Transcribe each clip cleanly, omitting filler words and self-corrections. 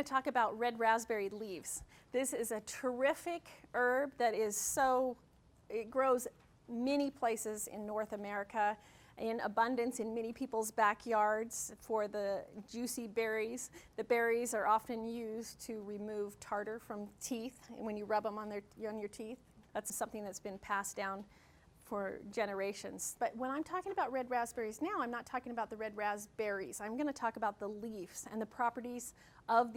to talk about red raspberry leaves. This is a terrific herb that is it grows many places in North America in abundance in many people's backyards for the juicy berries. The berries are often used to remove tartar from teeth when you rub them on your teeth. That's something that's been passed down for generations. But when I'm talking about red raspberries now, I'm not talking about the red raspberries. I'm going to talk about the leaves and the properties of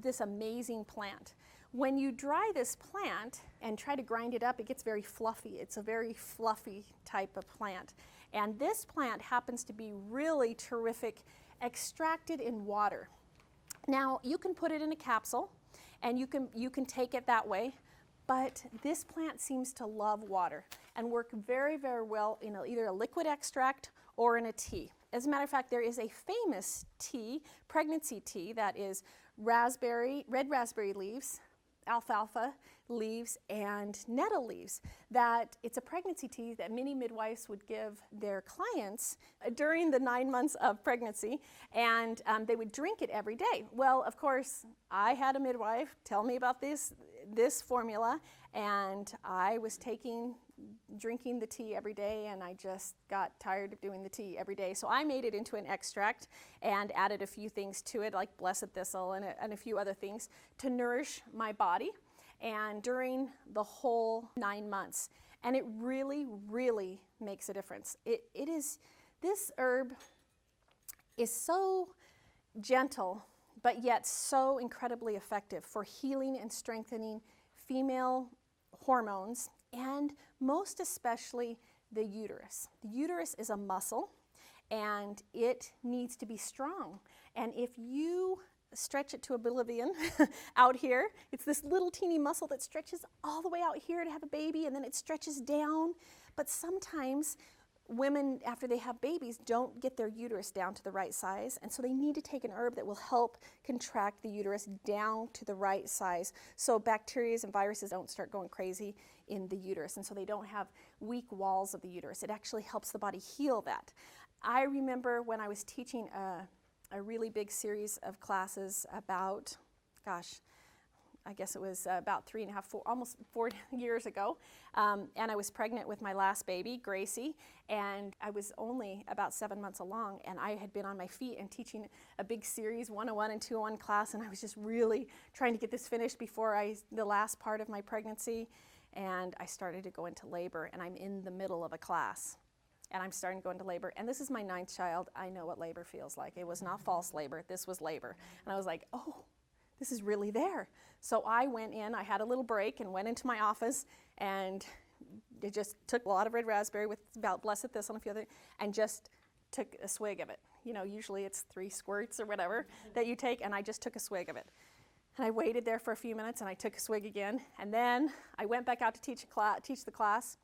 this amazing plant. When you dry this plant and try to grind it up, it gets very fluffy. It's a very fluffy type of plant. And this plant happens to be really terrific, extracted in water. Now, you can put it in a capsule, and you can take it that way, but this plant seems to love water and work very, very well in either a liquid extract or in a tea. As a matter of fact, there is a famous tea, pregnancy tea, that is red raspberry leaves, alfalfa leaves, and nettle leaves. That it's a pregnancy tea that many midwives would give their clients during the 9 months of pregnancy, and they would drink it every day. Well, of course, I had a midwife tell me about this formula, and I was drinking the tea every day, and I just got tired of doing the tea every day. So I made it into an extract and added a few things to it, like blessed thistle and a few other things to nourish my body, and during the whole 9 months. And it really, really makes a difference. This herb is so gentle, but yet so incredibly effective for healing and strengthening female hormones, and most especially the uterus. The uterus is a muscle, and it needs to be strong. And if you stretch it to oblivion out here, it's this little teeny muscle that stretches all the way out here to have a baby, and then it stretches down. But sometimes women, after they have babies, don't get their uterus down to the right size, and so they need to take an herb that will help contract the uterus down to the right size so bacteria and viruses don't start going crazy in the uterus, and so they don't have weak walls of the uterus. It actually helps the body heal that. I remember when I was teaching a really big series of classes about, I guess it was about 3.5, almost 4 years ago, and I was pregnant with my last baby, Gracie, and I was only about 7 months along, and I had been on my feet and teaching a big series, 101 and 201 class, and I was just really trying to get this finished before the last part of my pregnancy, and I started to go into labor, and I'm in the middle of a class, and I'm starting to go into labor, and this is my 9th child. I know what labor feels like. It was not false labor, this was labor, and I was like, oh, this is really there. So I went in, I had a little break and went into my office, and it just took a lot of red raspberry with about blessed thistle and a few other, and just took a swig of it. You know, usually it's 3 squirts or whatever that you take, and I just took a swig of it. And I waited there for a few minutes, and I took a swig again, and then I went back out to teach the class,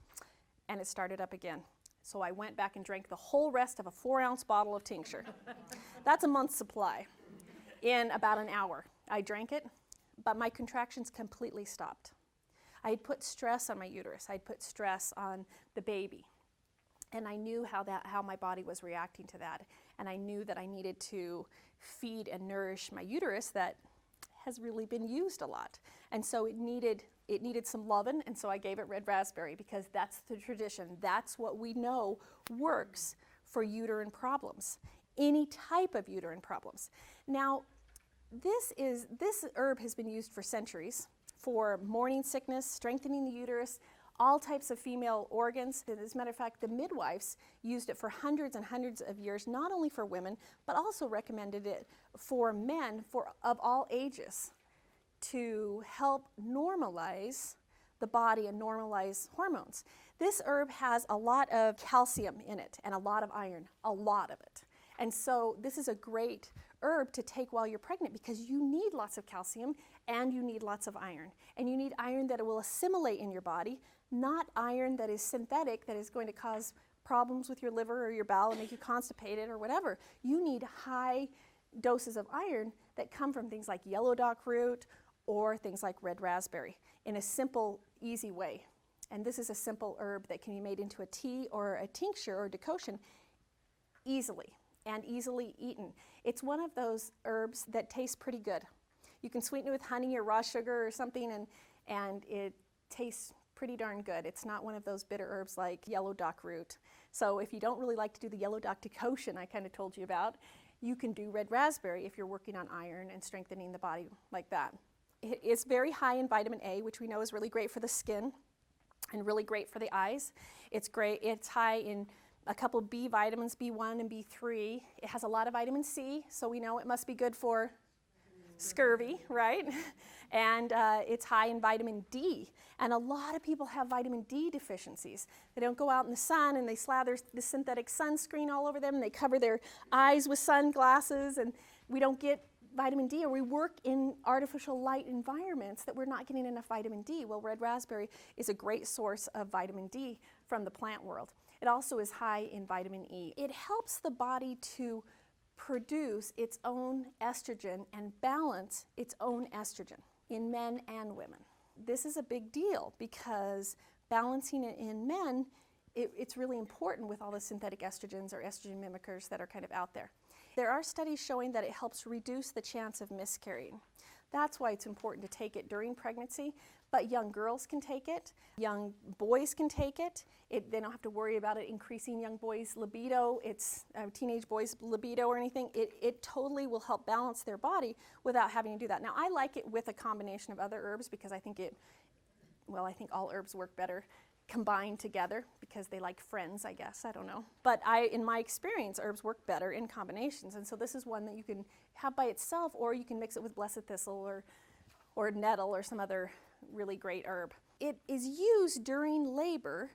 and it started up again. So I went back and drank the whole rest of a 4-ounce bottle of tincture. That's a month's supply in about an hour. I drank it, but my contractions completely stopped. I had put stress on my uterus. I had put stress on the baby. And I knew how my body was reacting to that. And I knew that I needed to feed and nourish my uterus that has really been used a lot. And so it needed some loving, and so I gave it red raspberry because that's the tradition. That's what we know works for uterine problems, any type of uterine problems. Now, this herb has been used for centuries for morning sickness, strengthening the uterus, all types of female organs. As a matter of fact, the midwives used it for hundreds and hundreds of years, not only for women, but also recommended it for men of all ages to help normalize the body and normalize hormones. This herb has a lot of calcium in it and a lot of iron, a lot of it. And so this is a great herb to take while you're pregnant because you need lots of calcium and you need lots of iron. And you need iron that it will assimilate in your body, not iron that is synthetic that is going to cause problems with your liver or your bowel and make you constipated or whatever. You need high doses of iron that come from things like yellow dock root or things like red raspberry in a simple, easy way. And this is a simple herb that can be made into a tea or a tincture or decoction easily and easily eaten. It's one of those herbs that tastes pretty good. You can sweeten it with honey or raw sugar or something, and it tastes pretty darn good. It's not one of those bitter herbs like yellow dock root. So if you don't really like to do the yellow dock decoction I kind of told you about, you can do red raspberry if you're working on iron and strengthening the body like that. It's very high in vitamin A, which we know is really great for the skin and really great for the eyes. It's great. It's high in a couple B vitamins, B1 and B3. It has a lot of vitamin C, so we know it must be good for scurvy, right? And it's high in vitamin D. And a lot of people have vitamin D deficiencies. They don't go out in the sun and they slather the synthetic sunscreen all over them and they cover their eyes with sunglasses, and we don't get vitamin D, or we work in artificial light environments that we're not getting enough vitamin D. Well, red raspberry is a great source of vitamin D from the plant world. It also is high in vitamin E. It helps the body to produce its own estrogen and balance its own estrogen in men and women. This is a big deal because balancing it in men, it's really important with all the synthetic estrogens or estrogen mimickers that are kind of out there. There are studies showing that it helps reduce the chance of miscarrying. That's why it's important to take it during pregnancy, but young girls can take it, young boys can take it. They don't have to worry about it increasing young boys' libido, teenage boys' libido or anything. It totally will help balance their body without having to do that. Now, I like it with a combination of other herbs because I think I think all herbs work better combined together because they like friends, I guess, I don't know. But in my experience, herbs work better in combinations, and so this is one that you can have by itself, or you can mix it with blessed thistle or nettle or some other really great herb. It is used during labor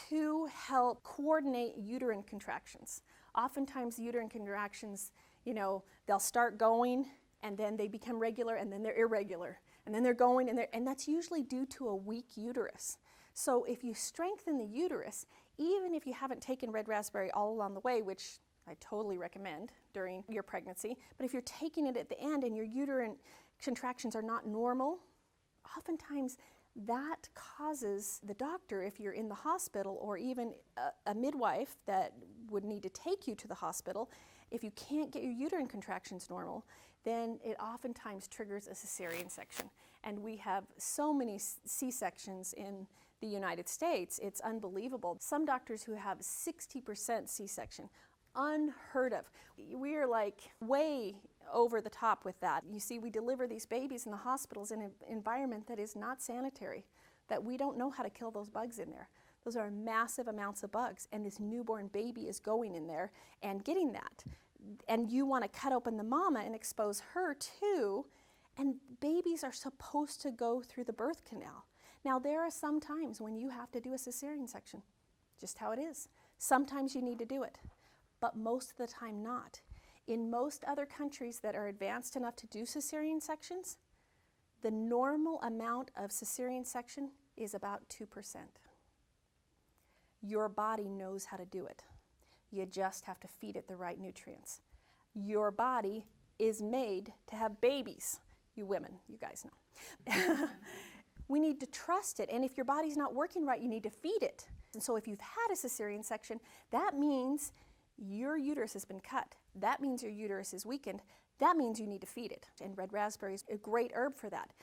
to help coordinate uterine contractions. Oftentimes uterine contractions, they'll start going and then they become regular and then they're irregular. And then they're going and that's usually due to a weak uterus. So if you strengthen the uterus, even if you haven't taken red raspberry all along the way, which I totally recommend during your pregnancy, but if you're taking it at the end and your uterine contractions are not normal, oftentimes that causes the doctor, if you're in the hospital, or even a midwife that would need to take you to the hospital, if you can't get your uterine contractions normal, then it oftentimes triggers a cesarean section. And we have so many C-sections in the United States, it's unbelievable. Some doctors who have 60% C-section, unheard of. We are like way over the top with that. You see, we deliver these babies in the hospitals in an environment that is not sanitary, that we don't know how to kill those bugs in there. Those are massive amounts of bugs, and this newborn baby is going in there and getting that. And you want to cut open the mama and expose her too, and babies are supposed to go through the birth canal. Now, there are some times when you have to do a cesarean section, just how it is. Sometimes you need to do it, but most of the time not. In most other countries that are advanced enough to do cesarean sections, the normal amount of cesarean section is about 2%. Your body knows how to do it. You just have to feed it the right nutrients. Your body is made to have babies. You women, you guys know. We need to trust it, and if your body's not working right, you need to feed it. And so if you've had a cesarean section, that means your uterus has been cut. That means your uterus is weakened. That means you need to feed it. And red raspberry is a great herb for that.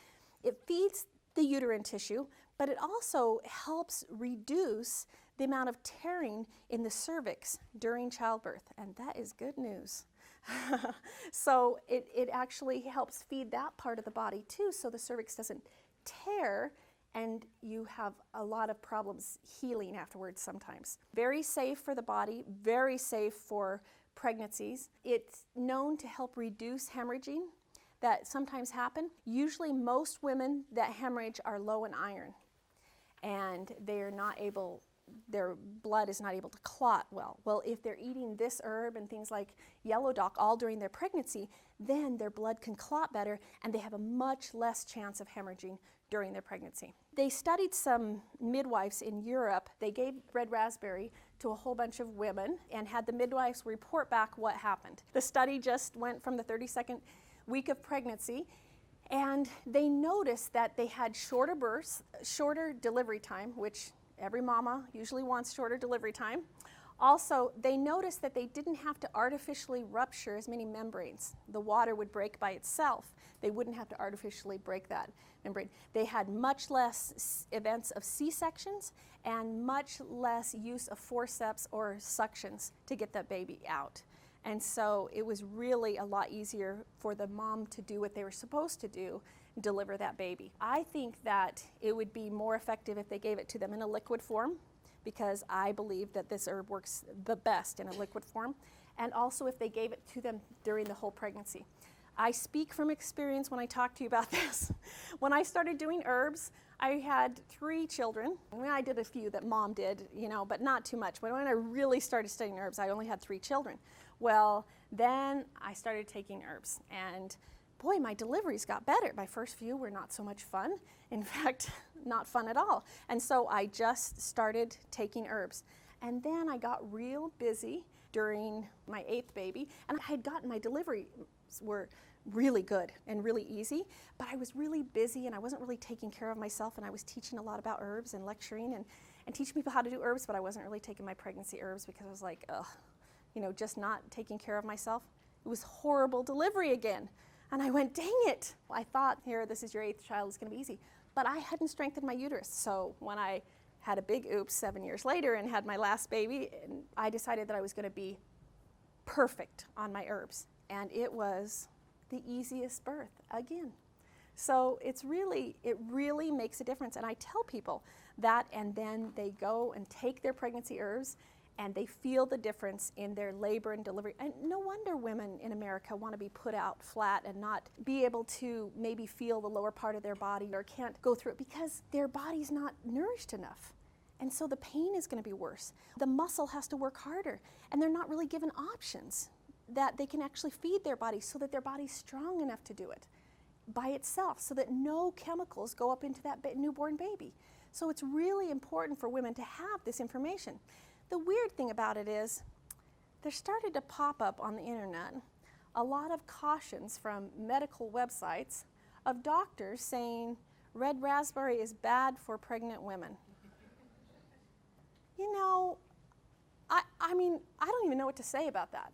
It feeds the uterine tissue, but it also helps reduce the amount of tearing in the cervix during childbirth, and that is good news. So it actually helps feed that part of the body too, so the cervix doesn't tear and you have a lot of problems healing afterwards sometimes. Very safe for the body, very safe for pregnancies. It's known to help reduce hemorrhaging that sometimes happen. Usually most women that hemorrhage are low in iron and they're not able, their blood is not able to clot well. Well, if they're eating this herb and things like yellow dock all during their pregnancy, then their blood can clot better and they have a much less chance of hemorrhaging during their pregnancy. They studied some midwives in Europe. They gave red raspberry to a whole bunch of women and had the midwives report back what happened. The study just went from the 32nd week of pregnancy, and they noticed that they had shorter births, shorter delivery time, which every mama usually wants shorter delivery time. Also, they noticed that they didn't have to artificially rupture as many membranes. The water would break by itself. they wouldn't have to artificially break that membrane. They had much less events of C-sections and much less use of forceps or suctions to get that baby out. And so it was really a lot easier for the mom to do what they were supposed to do, deliver that baby. I think that it would be more effective if they gave it to them in a liquid form, because I believe that this herb works the best in a liquid form, and also if they gave it to them during the whole pregnancy. I speak from experience when I talk to you about this. When I started doing herbs, I had 3 children. I mean, I did a few that mom did, you know, but not too much. When I really started studying herbs, I only had 3 children. Well, then I started taking herbs, and boy, my deliveries got better. My first few were not so much fun. In fact, not fun at all. And so I just started taking herbs. And then I got real busy during my 8th baby, and I had gotten my deliveries were really good and really easy, but I was really busy and I wasn't really taking care of myself, and I was teaching a lot about herbs and lecturing and teaching people how to do herbs, but I wasn't really taking my pregnancy herbs because I was like, ugh, you know, just not taking care of myself. It was horrible delivery again. And I went, dang it. I thought, here, this is your 8th child, it's gonna be easy. But I hadn't strengthened my uterus. So when I had a big oops 7 years later and had my last baby, I decided that I was gonna be perfect on my herbs. And it was the easiest birth again. So it really makes a difference. And I tell people that, and then they go and take their pregnancy herbs, and they feel the difference in their labor and delivery. And no wonder women in America want to be put out flat and not be able to maybe feel the lower part of their body or can't go through it because their body's not nourished enough. And so the pain is going to be worse. The muscle has to work harder, and they're not really given options that they can actually feed their body so that their body's strong enough to do it by itself, so that no chemicals go up into that newborn baby. So it's really important for women to have this information. The weird thing about it is there started to pop up on the internet a lot of cautions from medical websites of doctors saying red raspberry is bad for pregnant women. You know, I mean, I don't even know what to say about that.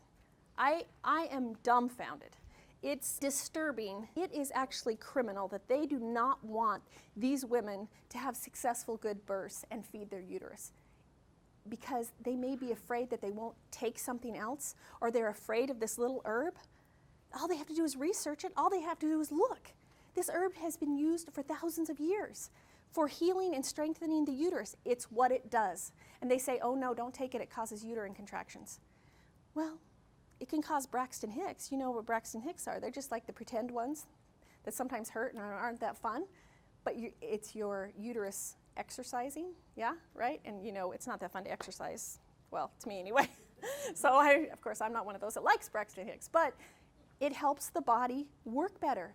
I am dumbfounded. It's disturbing. It is actually criminal that they do not want these women to have successful, good births and feed their uterus, because they may be afraid that they won't take something else, or they're afraid of this little herb. All they have to do is research it. All they have to do is look. This herb has been used for thousands of years for healing and strengthening the uterus. It's what it does. And they say, oh no, don't take it, it causes uterine contractions. Well, it can cause Braxton Hicks. You know what Braxton Hicks are. They're just like the pretend ones that sometimes hurt and aren't that fun, but it's your uterus exercising, yeah, right? And you know, it's not that fun to exercise. Well, to me anyway. So of course, I'm not one of those that likes Braxton Hicks, but it helps the body work better.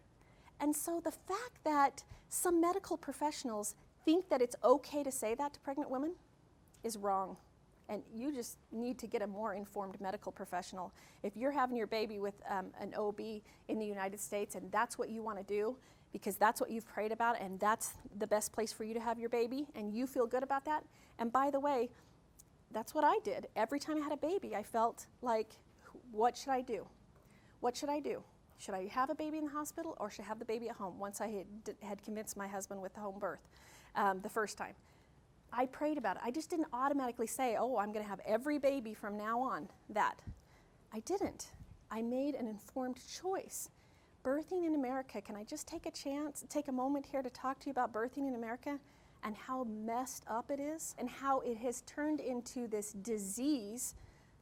And so the fact that some medical professionals think that it's okay to say that to pregnant women is wrong. And you just need to get a more informed medical professional. If you're having your baby with an OB in the United States and that's what you want to do, because that's what you've prayed about and that's the best place for you to have your baby and you feel good about that. And by the way, that's what I did. Every time I had a baby, I felt like, what should I do? What should I do? Should I have a baby in the hospital or should I have the baby at home once I had convinced my husband with the home birth the first time? I prayed about it. I just didn't automatically say, oh, I'm going to have every baby from now on that. I didn't. I made an informed choice. Birthing in America, can I just take a moment here to talk to you about birthing in America and how messed up it is and how it has turned into this disease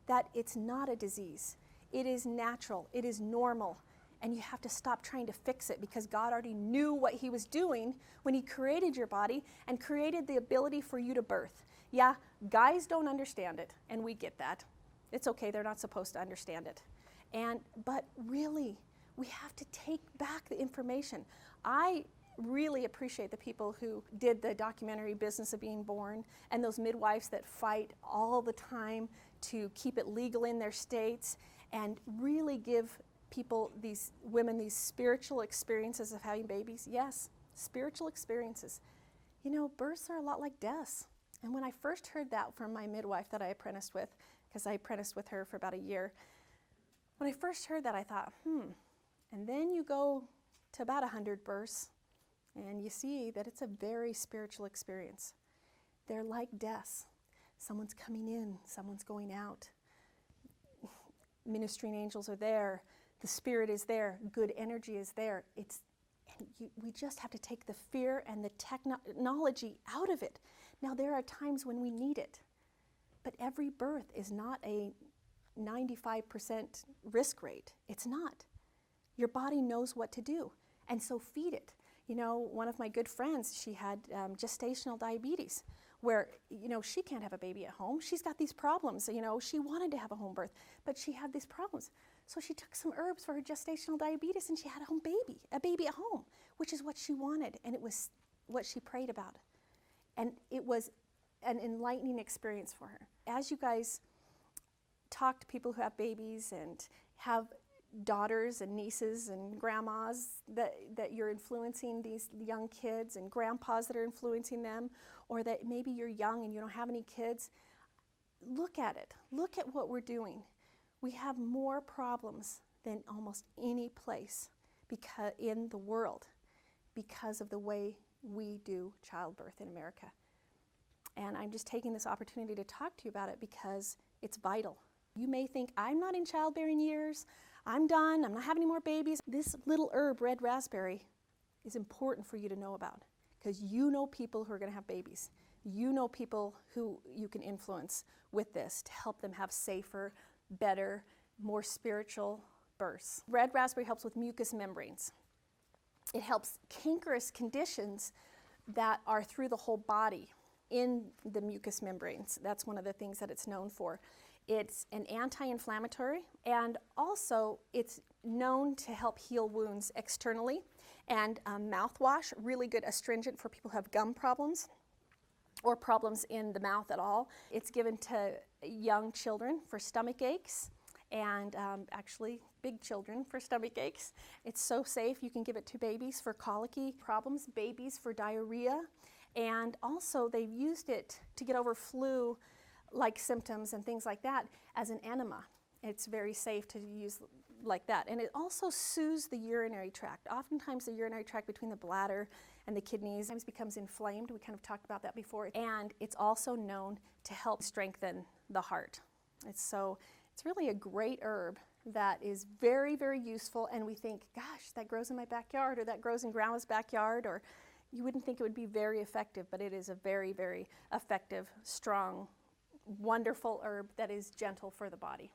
that it's not a disease. It is natural. It is normal. And you have to stop trying to fix it because God already knew what he was doing when he created your body and created the ability for you to birth. Yeah, guys don't understand it, and we get that. It's okay, they're not supposed to understand it. But really, we have to take back the information. I really appreciate the people who did the documentary Business of Being Born and those midwives that fight all the time to keep it legal in their states and really give people, these women, these spiritual experiences of having babies. Yes, spiritual experiences. You know, births are a lot like deaths. And when I first heard that from my midwife that I apprenticed with, because I apprenticed with her for about a year, when I first heard that, I thought, and then you go to about 100 births. And you see that it's a very spiritual experience. They're like deaths. Someone's coming in, someone's going out. Ministering angels are there. The spirit is there. Good energy is there. We just have to take the fear and the technology out of it. Now, there are times when we need it, but every birth is not a 95% risk rate. It's not. Your body knows what to do, and so feed it. You know, one of my good friends, she had gestational diabetes, where, you know, she can't have a baby at home. She's got these problems. You know, she wanted to have a home birth, but she had these problems. So she took some herbs for her gestational diabetes, and she had a baby at home, which is what she wanted, and it was what she prayed about. And it was an enlightening experience for her. As you guys talk to people who have babies and have daughters and nieces and grandmas that you're influencing these young kids, and grandpas that are influencing them, or that maybe you're young and you don't have any kids, look at it. Look at what we're doing. We have more problems than almost any place in the world because of the way we do childbirth in America. And I'm just taking this opportunity to talk to you about it because it's vital. You may think, I'm not in childbearing years, I'm done, I'm not having any more babies. This little herb, red raspberry, is important for you to know about, because you know people who are going to have babies. You know people who you can influence with this to help them have safer, better, more spiritual births. Red raspberry helps with mucous membranes. It helps cancerous conditions that are through the whole body in the mucous membranes. That's one of the things that it's known for. It's an anti-inflammatory, and also it's known to help heal wounds externally. And mouthwash, really good astringent for people who have gum problems or problems in the mouth at all. It's given to young children for stomach aches, and actually big children for stomach aches. It's so safe. You can give it to babies for colicky problems, babies for diarrhea, and also they've used it to get over flu-like symptoms and things like that as an enema. It's very safe to use like that. And it also soothes the urinary tract. Oftentimes the urinary tract between the bladder and the kidneys sometimes becomes inflamed. We kind of talked about that before. And it's also known to help strengthen the heart. It's really a great herb that is very, very useful. And we think, gosh, that grows in my backyard, or that grows in grandma's backyard, or you wouldn't think it would be very effective, but it is a very, very effective, strong, wonderful herb that is gentle for the body.